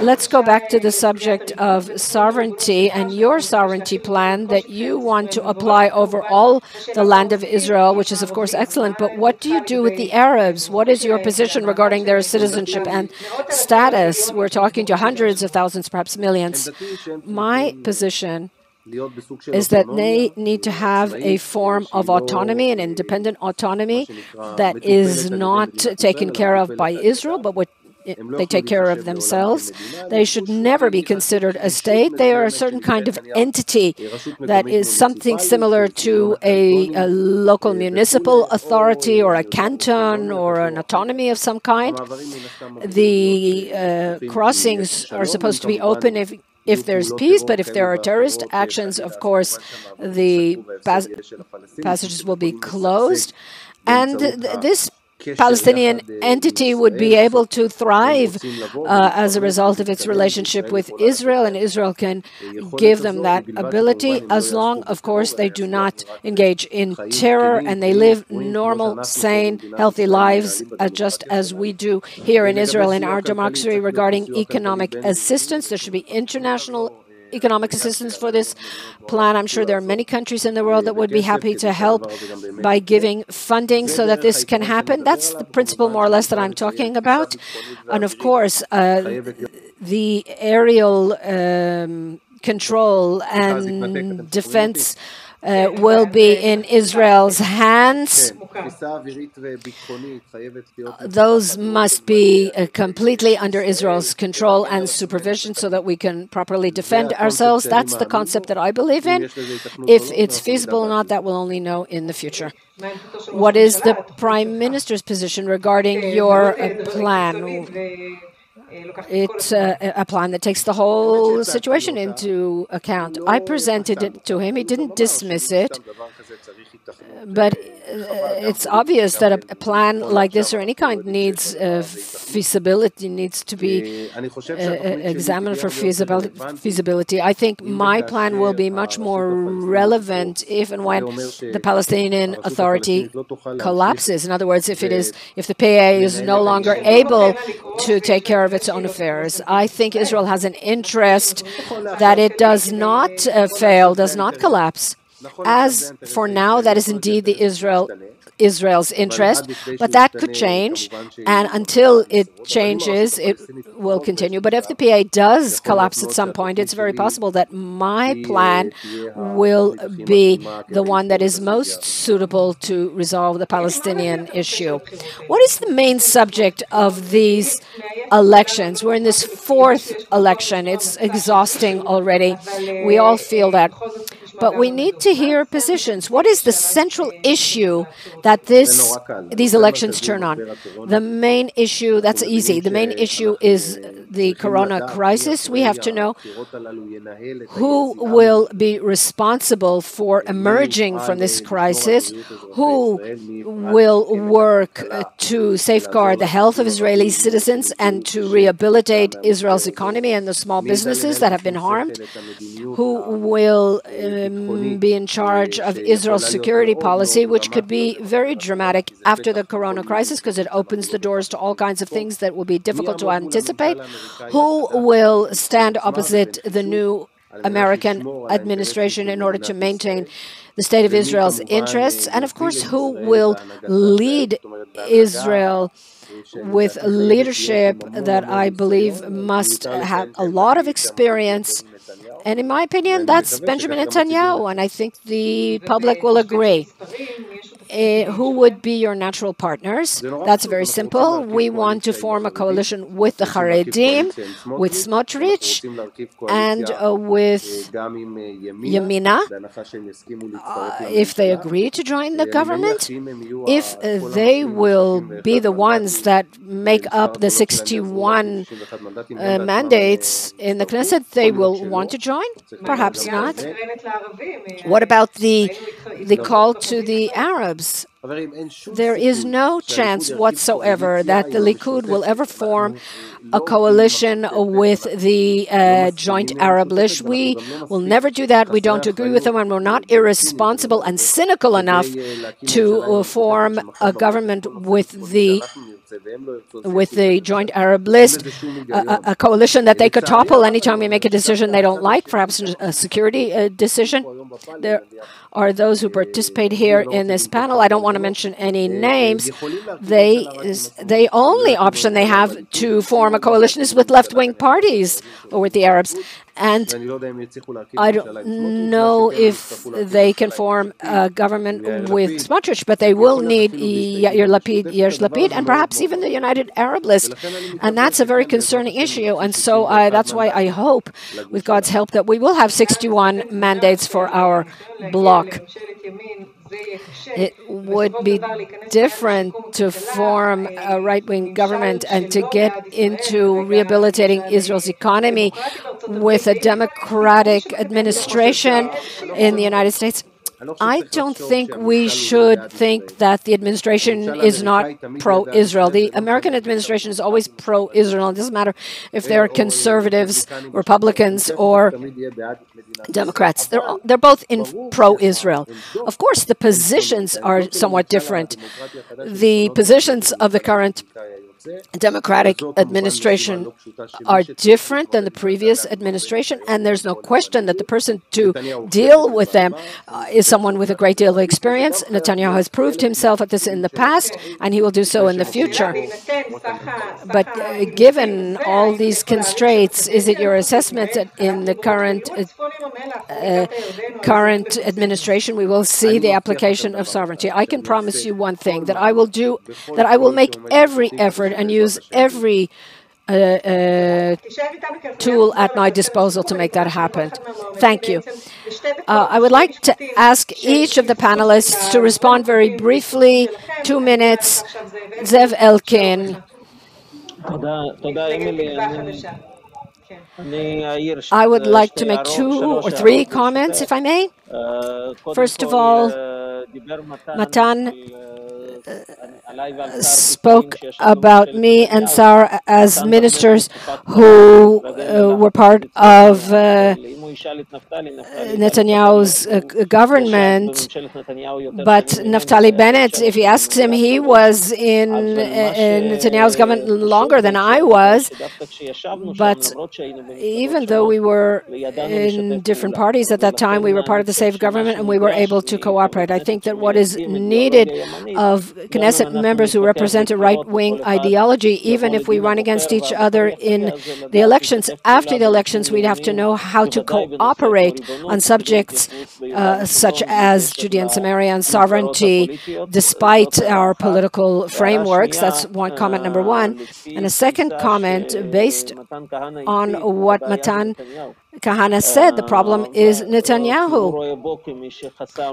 Let's go back to the subject of sovereignty and your sovereignty plan that you want to apply over all the land of Israel, which is, of course, excellent. But what do you do with the Arabs? What is your position regarding their citizenship and status? We're talking to hundreds of thousands, perhaps millions. My position is that they need to have a form of autonomy, an independent autonomy that is not taken care of by Israel, but what they take care of themselves. They should never be considered a state. They are a certain kind of entity that is something similar to a local municipal authority or a canton or an autonomy of some kind. The crossings are supposed to be open if there's peace, but if there are terrorist actions, of course, the passages will be closed. And this Palestinian entity would be able to thrive as a result of its relationship with Israel, and Israel can give them that ability as long, of course, they do not engage in terror and they live normal, sane, healthy lives, just as we do here in Israel in our democracy. Regarding economic assistance, there should be international economic assistance for this plan. I'm sure there are many countries in the world that would be happy to help by giving funding so that this can happen. That's the principle, more or less, that I'm talking about. And of course, the aerial control and defense will be in Israel's hands. Those must be completely under Israel's control and supervision so that we can properly defend ourselves. That's the concept that I believe in. If it's feasible or not, that we'll only know in the future. What is the Prime Minister's position regarding your plan? It's a plan that takes the whole situation into account. I presented it to him. He didn't dismiss it. But it's obvious that a plan like this or any kind needs feasibility, needs to be examined for feasibility. I think my plan will be much more relevant if and when the Palestinian Authority collapses. In other words, if the PA is no longer able to take care of its own affairs. I think Israel has an interest that it does not fail, does not collapse. As for now, that is indeed Israel's interest, but that could change, and until it changes, it will continue. But if the PA does collapse at some point, it's very possible that my plan will be the one that is most suitable to resolve the Palestinian issue. What is the main subject of these elections? We're in this fourth election. It's exhausting already. We all feel that. But we need to hear positions. What is the central issue that these elections turn on? The main issue, that's easy. The main issue is the corona crisis. We have to know who will be responsible for emerging from this crisis, who will work to safeguard the health of Israeli citizens and to rehabilitate Israel's economy and the small businesses that have been harmed, who will be in charge of Israel's security policy, which could be very dramatic after the corona crisis because it opens the doors to all kinds of things that will be difficult to anticipate, who will stand opposite the new American administration in order to maintain the state of Israel's interests, and of course, who will lead Israel with leadership that I believe must have a lot of experience. And in my opinion, that's Benjamin Netanyahu, and I think the public will agree. Who would be your natural partners? That's very simple. We want to form a coalition with the Haredim, with Smotrich, and with Yamina, if they agree to join the government. If they will be the ones that make up the 61 mandates in the Knesset, they will want to join? Perhaps not. What about the call to the Arabs? There is no chance whatsoever that the Likud will ever form a coalition with the joint Arab list. We will never do that. We don't agree with them, and we're not irresponsible and cynical enough to form a government with the joint Arab list, a coalition that they could topple anytime we make a decision they don't like, perhaps a security decision. There are those who participate here in this panel. I don't want to mention any names. The only option they have to form a coalition is with left-wing parties or with the Arabs. And I don't know if they can form a government with Smotrich, but they will need Yair Lapid, and perhaps even the United Arab List. And that's a very concerning issue. And so that's why I hope, with God's help, that we will have 61 mandates for our bloc. It would be different to form a right-wing government and to get into rehabilitating Israel's economy with a democratic administration in the United States. I don't think we should think that the administration is not pro-Israel. The American administration is always pro-Israel. It doesn't matter if they're conservatives, Republicans, or Democrats. They're both pro-Israel. Of course, the positions are somewhat different. The positions of the current Democratic administration are different than the previous administration, and there's no question that the person to deal with them is someone with a great deal of experience. Netanyahu has proved himself at this in the past, and he will do so in the future. But given all these constraints, is it your assessment that in the current administration we will see the application of sovereignty? I can promise you one thing, that I will make every effort and use every tool at my disposal to make that happen. Thank you. I would like to ask each of the panelists to respond very briefly. 2 minutes. Zev Elkin. I would like to make 2 or 3 comments, if I may. First of all, Matan spoke about me and Sarah as ministers who were part of Netanyahu's government, but Naftali Bennett, if he asks him, he was in Netanyahu's government longer than I was, but even though we were in different parties at that time, we were part of the same government and we were able to cooperate. I think that what is needed of Knesset members who represent a right-wing ideology, even if we run against each other in the elections, after the elections we'd have to know how to cooperate on subjects such as Judea and Samaria and sovereignty, despite our political frameworks. That's one comment number one. And a second comment, based on what Matan Kahana said, the problem is Netanyahu,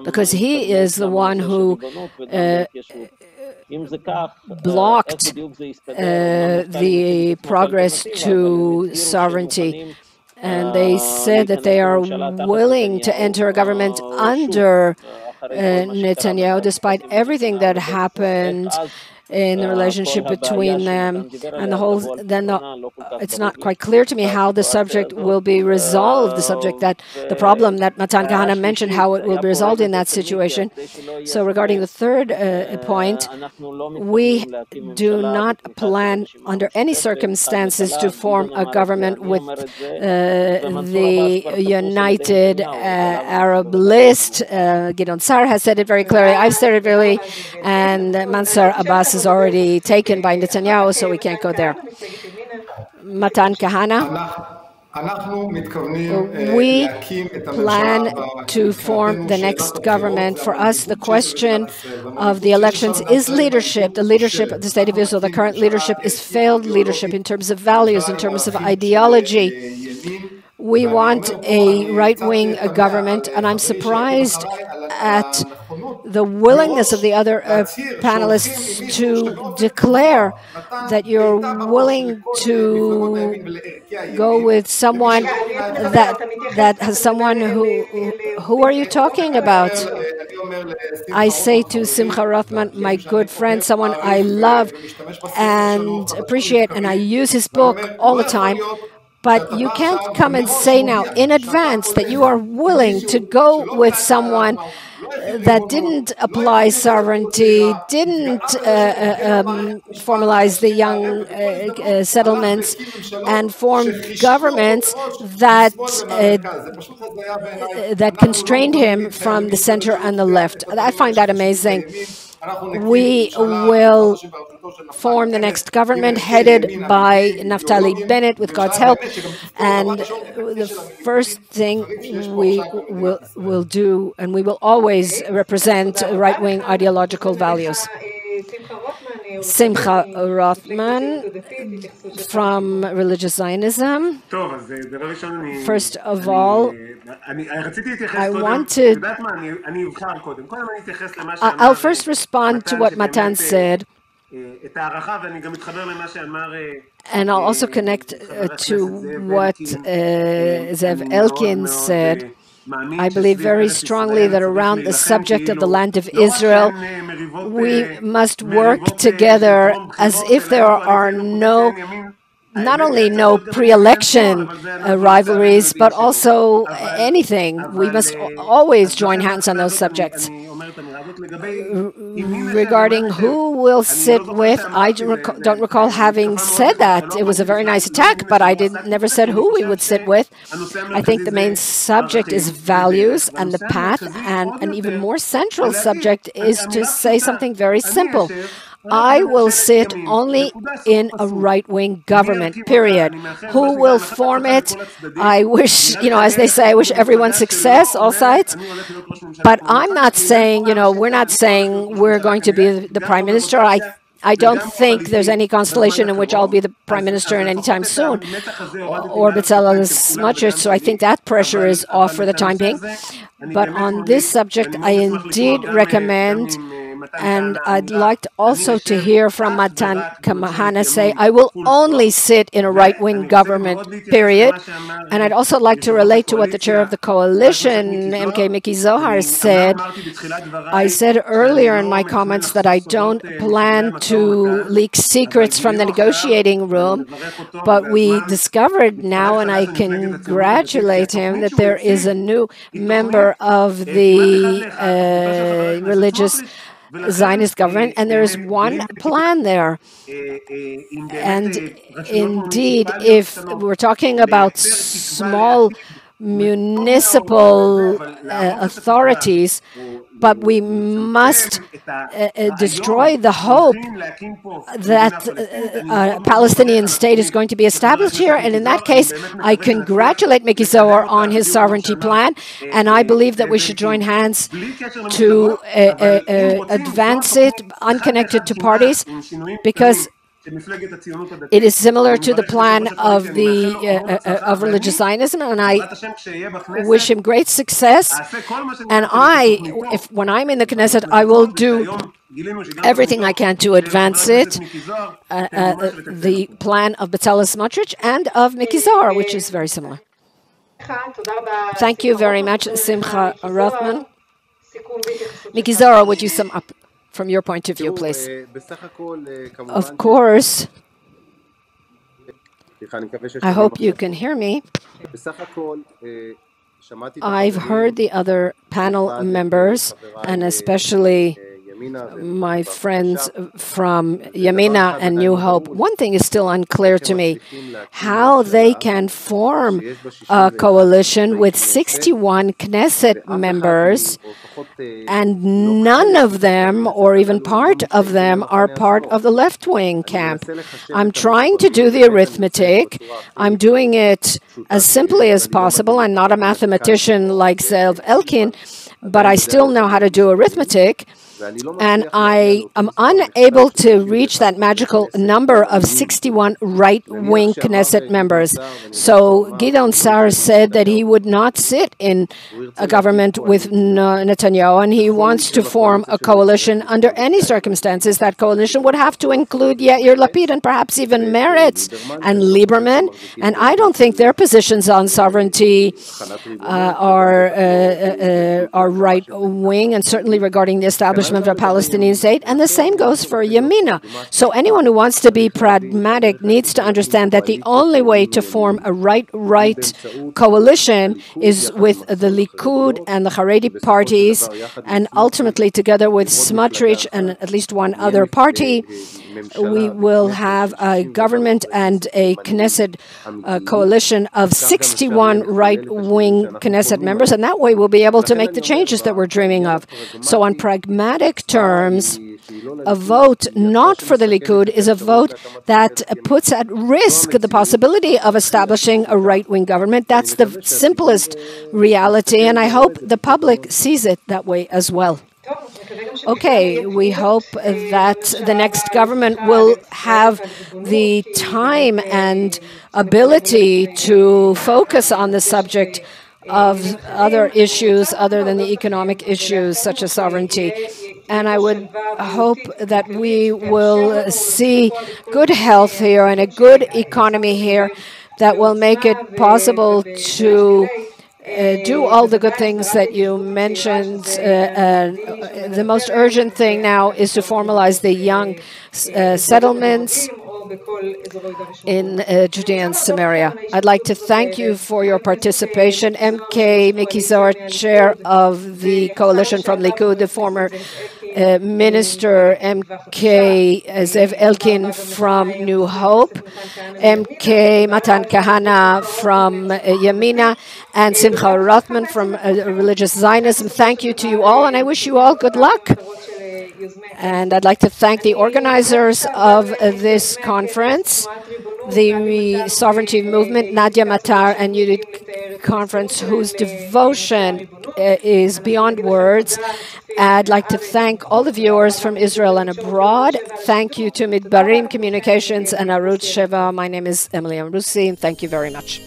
because he is the one who blocked the progress to sovereignty. And they said that they are willing to enter a government under Netanyahu, despite everything that happened in the relationship between them and the whole. It's not quite clear to me how the subject will be resolved. The problem that Matan Kahana mentioned, how it will be resolved in that situation. So regarding the third point, we do not plan under any circumstances to form a government with the United Arab List. Gideon Sar has said it very clearly. I've said it really, and Mansour Abbas is already taken by Netanyahu, so we can't go there. Matan Kahana. We plan to form the next government. For us, the question of the elections is leadership. The leadership of the State of Israel, the current leadership, is failed leadership in terms of values, in terms of ideology. We want a right-wing government, and I'm surprised at the willingness of the other panelists to declare that you're willing to go with someone that has someone who are you talking about? I say to Simcha Rothman, my good friend, someone I love and appreciate, and I use his book all the time. But you can't come and say now in advance that you are willing to go with someone that didn't apply sovereignty, didn't formalize the young settlements, and form governments that constrained him from the center and the left. I find that amazing. We will form the next government headed by Naftali Bennett with God's help. And the first thing we will do, and we will always represent right-wing ideological values. Simcha Rothman from Religious Zionism. First of all, I'll first respond to what Matan said, and I'll also connect to what Zev Elkin said. I believe very strongly that around the subject of the land of Israel, we must work together as if there are not only no pre-election rivalries, but also anything. We must always join hands on those subjects. Regarding who will sit with, I don't recall having said that. It was a very nice attack, but I never said who we would sit with. I think the main subject is values and the path, and an even more central subject is to say something very simple. I will sit only in a right-wing government, period. Who will form it? I wish, as they say, I wish everyone success, all sides. But I'm not saying, we're not saying we're going to be the prime minister. I don't think there's any constellation in which I'll be the prime minister anytime soon, or Bezalel Smotrich, so I think that pressure is off for the time being. But on this subject, I indeed recommend, and I'd like also to hear from Matan Kahana say, I will only sit in a right-wing government, period. And I'd also like to relate to what the chair of the coalition, MK Miki Zohar, said. I said earlier in my comments that I don't plan to leak secrets from the negotiating room, but we discovered now, and I congratulate him, that there is a new member of the religious Zionist government, and there is one plan there. And indeed, if we're talking about small municipal authorities, but we must destroy the hope that a Palestinian state is going to be established here. And in that case, I congratulate Miki Zohar on his sovereignty plan. And I believe that we should join hands to advance it, unconnected to parties, because it is similar to the plan of of religious Zionism, and I wish him great success. And when I'm in the Knesset, I will do everything I can to advance it, the plan of Bezalel Smotrich and of Miki Zohar, which is very similar. Thank you very much, Simcha Rothman. Miki Zohar, would you sum up from your point of view, please? Of course. I hope you can hear me. I've heard the other panel members, and especially my friends from Yamina and New Hope. One thing is still unclear to me, how they can form a coalition with 61 Knesset members, and none of them, or even part of them, are part of the left-wing camp. I'm trying to do the arithmetic. I'm doing it as simply as possible. I'm not a mathematician like Zev Elkin, but I still know how to do arithmetic. And I am unable to reach that magical number of 61 right-wing Knesset members. So Gideon Sa'ar said that he would not sit in a government with Netanyahu, and he wants to form a coalition under any circumstances. That coalition would have to include Yair Lapid and perhaps even Meretz and Lieberman. And I don't think their positions on sovereignty are right-wing, and certainly regarding the establishment of a Palestinian state, and the same goes for Yamina. So anyone who wants to be pragmatic needs to understand that the only way to form a right coalition is with the Likud and the Haredi parties, and ultimately together with Smotrich and at least one other party, we will have a government and a Knesset coalition of 61 right-wing Knesset members, and that way we'll be able to make the changes that we're dreaming of. So on pragmatic terms, a vote not for the Likud is a vote that puts at risk the possibility of establishing a right-wing government. That's the simplest reality, and I hope the public sees it that way as well. Okay, we hope that the next government will have the time and ability to focus on the subject of other issues other than the economic issues such as sovereignty. And I would hope that we will see good health here and a good economy here that will make it possible to do all the good things that you mentioned. The most urgent thing now is to formalize the young settlements in Judea and Samaria. I'd like to thank you for your participation. MK Miki Zohar, chair of the coalition from Likud, the former Minister MK Zev Elkin from New Hope, MK Matan Kahana from Yamina, and Simcha Rothman from Religious Zionism. Thank you to you all, and I wish you all good luck. And I'd like to thank the organizers of this conference, the Sovereignty Movement, Nadia Matar and Yudit Conference, whose devotion is beyond words. I'd like to thank all the viewers from Israel and abroad. Thank you to Midbarim Communications and Arutz Sheva. My name is Emily Amrusi, and thank you very much.